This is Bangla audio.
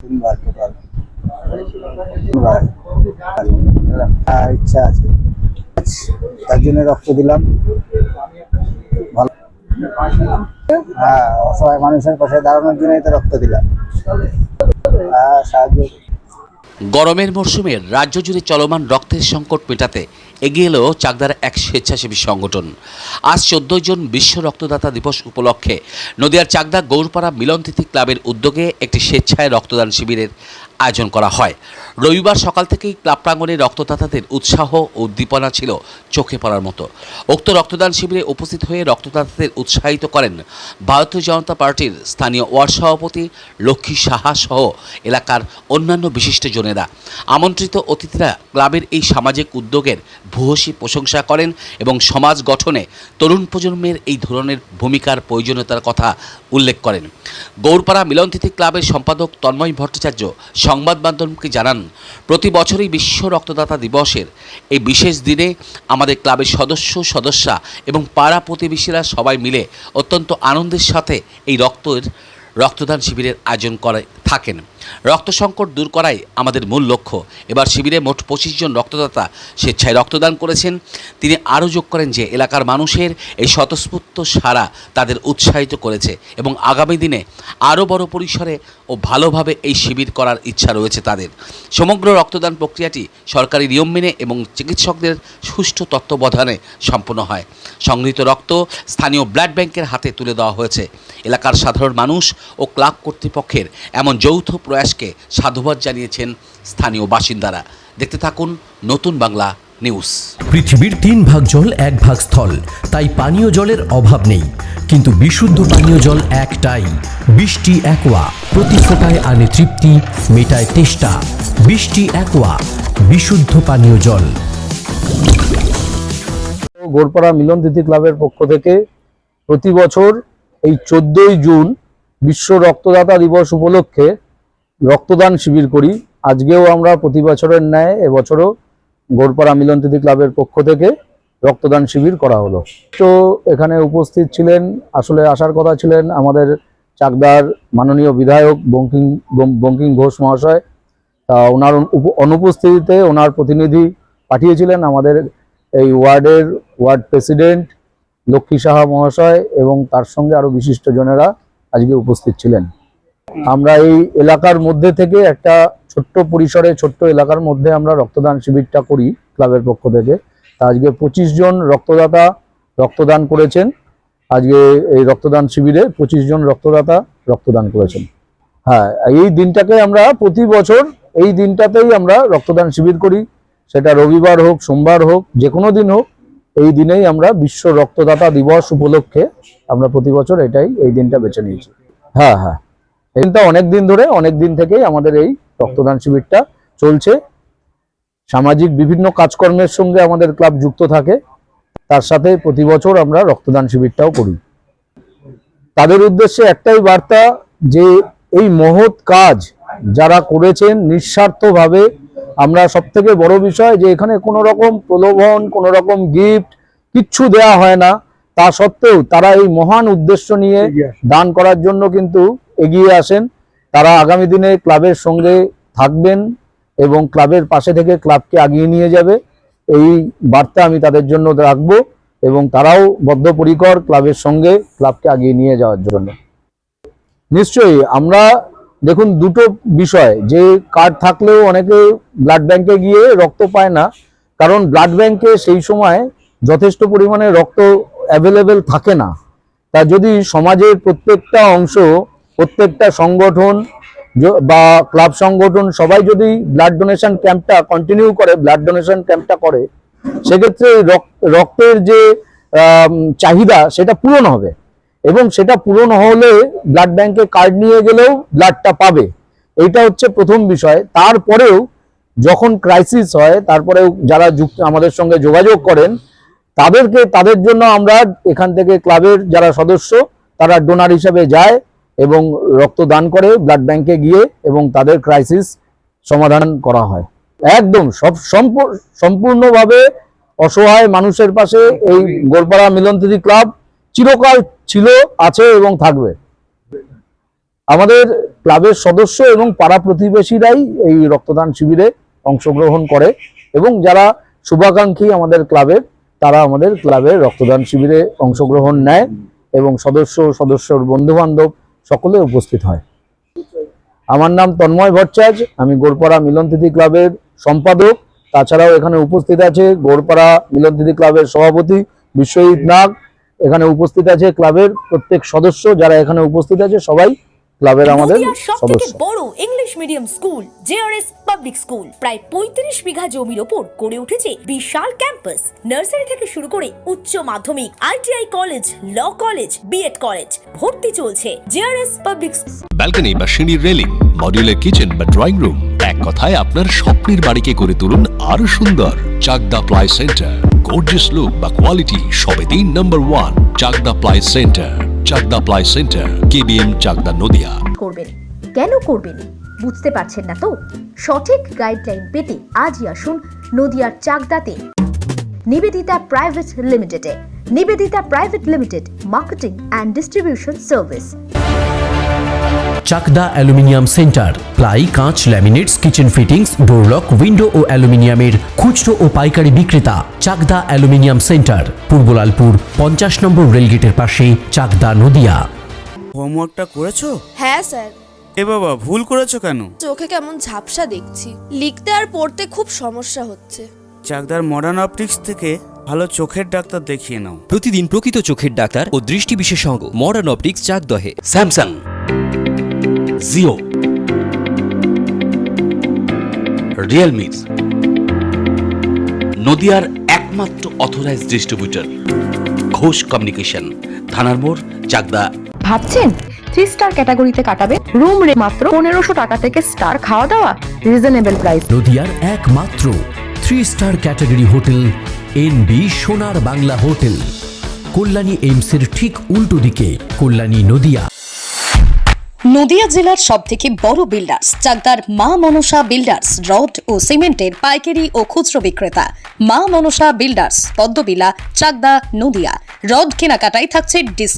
তিনবার টোটাল তিনবার। ইচ্ছা আছে, তার জন্য রক্ত দিলাম। ভালো, হ্যাঁ, অসহায় মানুষের পাশে দাঁড়ানোর জন্যই তো রক্ত দিলাম। হ্যাঁ, সাহায্য। গরমের মরশুমে রাজ্য জুড়ে চলমান রক্তের সংকট মেটাতে এগিয়ে এলো চাকদার এক স্বেচ্ছাসেবী সংগঠন। আজ 14 জন বিশ্ব রক্তদাতা দিবস উপলক্ষে নদিয়ার চাকদা গৌরপাড়া মিলনতিথি ক্লাবের উদ্যোগে একটি স্বেচ্ছায় রক্তদান শিবিরের আয়োজন করা হয়। রবিবার সকাল থেকেই ক্লাব প্রাঙ্গণে রক্তদাতাদের উৎসাহ ও উদ্দীপনা ছিল চোখে পড়ার মতো। উক্ত রক্তদান শিবিরে উপস্থিত হয়ে রক্তদাতাদের উৎসাহিত করেন ভারতীয় জনতা পার্টির স্থানীয় ওয়ার্ড সভাপতি লক্ষ্মী সাহা সহ এলাকার অন্যান্য বিশিষ্টজনেরা। আমন্ত্রিত অতিথিরা ক্লাবের এই সামাজিক উদ্যোগের ভূয়সী প্রশংসা করেন এবং সমাজ গঠনে তরুণ প্রজন্মের এই ধরনের ভূমিকার প্রয়োজনীয়তার কথা উল্লেখ করেন। গৌরপাড়া মিলনতিথি ক্লাবের সম্পাদক তন্ময় ভট্টাচার্য সংবাদ মাধ্যমকে জানান, প্রতি বছরই বিশ্ব রক্তদাতা দিবসের এই বিশেষ দিনে আমাদের ক্লাবের সদস্যা এবং পাড়া প্রতিবেশীরা সবাই মিলে অত্যন্ত আনন্দের সাথে এই রক্তদান শিবিরের আয়োজন করে থাকেন। রক্ত সংকট দূর করাই আমাদের মূল লক্ষ্য। এবার শিবিরে মোট 25 জন রক্তদাতা স্বেচ্ছায় রক্তদান করেছেন। তিনি আরও যোগ করেন যে এলাকার মানুষের এই স্বতঃস্ফূর্ত সাড়া তাদের উৎসাহিত করেছে এবং আগামী দিনে আরও বড় পরিসরে ও ভালোভাবে এই শিবির করার ইচ্ছা রয়েছে তাদের। সমগ্র রক্তদান প্রক্রিয়াটি সরকারি নিয়ম মেনে এবং চিকিৎসকদের সুষ্ঠু তত্ত্বাবধানে সম্পন্ন হয়। সংগৃহীত রক্ত স্থানীয় ব্লাড ব্যাংকের হাতে তুলে দেওয়া হয়েছে। এলাকার সাধারণ মানুষ ও ক্লাব কর্তৃপক্ষের এমন যৌথ প্রয়াসকে সাধুবাদ জানিয়েছেন স্থানীয় বাসিন্দারা। দেখতে থাকুন নতুন বাংলা নিউজ। পৃথিবীর 3 ভাগ জল 1 ভাগ স্থল, তাই পানীয় জলের অভাব নেই। কিন্তু বিশুদ্ধ পানীয় জল একটাই, বৃষ্টি অ্যাকোয়া। প্রতি ফোঁটায় আনে তৃপ্তি, মেটায় তেষ্টা। বৃষ্টি অ্যাকোয়া, বিশুদ্ধ পানীয় জল। গৌরপাড়া মিলনতিথি ক্লাবের পক্ষ থেকে প্রতি বছর এই 14ই জুন বিশ্ব রক্তদাতা দিবস উপলক্ষে রক্তদান শিবির করি। আজকেও আমরা প্রতি বছরের ন্যায় এবছরও গৌরপাড়া মিলনতিথি ক্লাবের পক্ষ থেকে রক্তদান শিবির করা হলো। তো এখানে উপস্থিত ছিলেন, আসলে আসার কথা ছিলেন আমাদের চাকদার মাননীয় বিধায়ক বঙ্কিম ঘোষ মহাশয়। তা ওনার অনুপস্থিতিতে ওনার প্রতিনিধি পাঠিয়েছিলেন আমাদের এই ওয়ার্ড প্রেসিডেন্ট লক্ষ্মী সাহা মহাশয় এবং তার সঙ্গে আরো বিশিষ্টজনেরা আজকে উপস্থিত ছিলেন। আমরা এই এলাকার মধ্যে থেকে একটা ছোট্ট পরিসরে ছোট্ট এলাকার মধ্যে আমরা রক্তদান শিবিরটা করি ক্লাবের পক্ষ থেকে। তা আজকে 25 জন রক্তদাতা রক্তদান করেছেন। আজকে এই রক্তদান শিবিরে 25 জন রক্তদাতা রক্তদান করেছেন। হ্যাঁ, এই দিনটাকে আমরা প্রতি বছর এই দিনটাতেই আমরা রক্তদান শিবির করি, সেটা রবিবার হোক, সোমবার হোক, যে কোনো দিন হোক। এই দিনেই আমরা বিশ্ব রক্তদাতা দিবস উপলক্ষে আমরা প্রতি বছর এই দিনটা বেছে নিয়েছি। হ্যাঁ, এই দিনটা অনেক দিন থেকেই আমাদের এই রক্তদান শিবিরটা চলছে। সামাজিক বিভিন্ন কাজকর্মের সঙ্গে আমাদের ক্লাব যুক্ত থাকে, তার সাথে প্রতি বছর আমরা রক্তদান শিবিরটাও করি। তাদের উদ্দেশ্যে একটাই বার্তা যে এই মহৎ কাজ যারা করেছেন নিঃস্বার্থভাবে, আমরা সবথেকে বড় বিষয় যে এখানে কোনো রকম প্রলোভন, কোনো রকম গিফট কিচ্ছু দেয়া হয় না। তা সত্ত্বেও তারা এই মহান উদ্দেশ্য নিয়ে দান করার জন্য কিন্তু এগিয়ে আসেন। তারা আগামী দিনে ক্লাবের সঙ্গে থাকবেন এবং ক্লাবের পাশে থেকে ক্লাবকে এগিয়ে নিয়ে যাবে, এই বার্তা আমি তাদের জন্য রাখবো এবং তারাও বদ্ধপরিকর ক্লাবের সঙ্গে ক্লাবকে এগিয়ে নিয়ে যাওয়ার জন্য। নিশ্চয়ই আমরা দেখুন দুটো বিষয়, যে কার্ড থাকলেও অনেকে ব্লাড ব্যাংকে গিয়ে রক্ত পায় না, কারণ ব্লাড ব্যাংকে সেই সময় যথেষ্ট পরিমাণে রক্ত অ্যাভেলেবেল থাকে না। তা যদি সমাজের প্রত্যেকটা অংশ, প্রত্যেকটা সংগঠন বা ক্লাব সংগঠন সবাই যদি ব্লাড ডোনেশন ক্যাম্পটা কন্টিনিউ করে, ব্লাড ডোনেশন ক্যাম্পটা করে, সেক্ষেত্রে রক্তের যে চাহিদা সেটা পূরণ হবে এবং সেটা পূরণ হলে ব্লাড ব্যাংকে কার্ড নিয়ে গেলেও ব্লাডটা পাবে। এইটা হচ্ছে প্রথম বিষয়। তারপরেও যখন ক্রাইসিস হয়, তারপরেও যারা আমাদের সঙ্গে যোগাযোগ করেন তাদের জন্য আমরা এখান থেকে ক্লাবের যারা সদস্য তারা ডোনার হিসেবে যায় এবং রক্ত দান করে ব্লাড ব্যাংকে গিয়ে এবং তাদের ক্রাইসিস সমাধান করা হয়। একদম সম্পূর্ণভাবে অসহায় মানুষের পাশে এই গৌরপাড়া মিলনতিথি ক্লাব চিরকাল ছিল, আছে এবং থাকবে। আমাদের ক্লাবের সদস্য এবং পাড়া প্রতিবেশীরাই এই রক্তদান শিবিরে অংশগ্রহণ করে এবং যারা শুভাকাঙ্ক্ষী আমাদের ক্লাবের, তারা আমাদের ক্লাবের রক্তদান শিবিরে অংশগ্রহণ নেয় এবং সদস্যর বন্ধু বান্ধব সকলে উপস্থিত হয়। আমার নাম তন্ময় ভট্টাচার্য, আমি গোড়পাড়া মিলনতিথি ক্লাবের সম্পাদক। তাছাড়াও এখানে উপস্থিত আছে গোড়পাড়া মিলনতিথি ক্লাবের সভাপতি বিশ্বজিৎ নাগ। এখানে উপস্থিত আছে ক্লাবের প্রত্যেক সদস্য, যারা এখানে উপস্থিত আছে সবাই ক্লাবের আমাদের নদিয়ার সবথেকে সদস্য। বড় English medium school JRS public school প্রায় 35 বিঘা জমির ওপর গড়ে উঠেছে বিশাল ক্যাম্পাস। নার্সারি থেকে শুরু করে উচ্চ মাধ্যমিক, ITI college, law college, B Ed college, ভর্তি চলছে জেআরএস পাবলিক। ব্যালকনি বা সিঁড়ির রেলিং, মডিউলার কিচেন বা ড্রয়িং রুম, এক কথায় আপনার স্বপ্নের বাড়িকে করে তুলুন আরো সুন্দর। Chakdah ply centre, gorgeous look বা কোয়ালিটি সবে 3 নম্বর 1 Chakdah ply centre. Chakdah ply centre, KBM, Chakdah, Nadia. করবেন কেন করবেন বুঝতে পারছেন না তো? সঠিক গাইডলাইন পেতে আজই আসুন নদিয়ার চাকদাতে নিবেদিতা প্রাইভেট লিমিটেডে। Nivedita private limited, marketing and distribution service. Chakdah aluminium centre, ply, কাঁচ, laminates, kitchen fittings, door lock, window ও অ্যালুমিনিয়ামের খুচরো ও পাইকারি বিক্রেতা। চাকদা অ্যালুমিনিয়াম সেন্টার, পূর্ব লালপুর 50 নম্বর রেলগেটের পাশে, চাকদা, নদিয়া। হোমওয়ার্কটা করেছো? হ্যাঁ স্যার। এ বাবা, ভুল করেছো কেন? চোখে কেমন ঝাপসা দেখছি, লিখতে আর পড়তে খুব সমস্যা হচ্ছে। চাকদার মডার্ন অপটিক্স থেকে ভালো চোখের ডাক্তার দেখিয়ে নাও। প্রতিদিন প্রকৃত চোখের ডাক্তার ও দৃষ্টি বিশেষজ্ঞ মডার্ন অপটিক্স, চাকদহে। স্যামসাং, জিও, রিয়েলমি, নদিয়ার একমাত্র অথরাইজড ডিস্ট্রিবিউটর ঘোষ কমিউনিকেশন, থানার মোড়, চাকদা। ভাবছেন 3 স্টার ক্যাটাগরিতে কাটাবে? রুম রে মাত্র 1500 টাকা থেকে স্টার, খাওয়া দাওয়া রিজনেবল প্রাইস। নদিয়ার একমাত্র 3 স্টার ক্যাটাগরি হোটেল এনবি সোনার বাংলা হোটেল, কল্যাণী এইমসের ঠিক উল্টো দিকে, কল্যাণী, নদিয়া। নদিয়া জেলার সবথেকে বড় বিল্ডার্স চাকদার মা মনসা বিল্ডার্স, রড ও সিমেন্টের পাইকারি ও খুচরো বিক্রেতা। মা মনসা বিল্ডার্স, পদ্মবিলা, চাকদা, নদিয়া। রড কেনাকাটায় থাকছে ডিসকাউন্ট।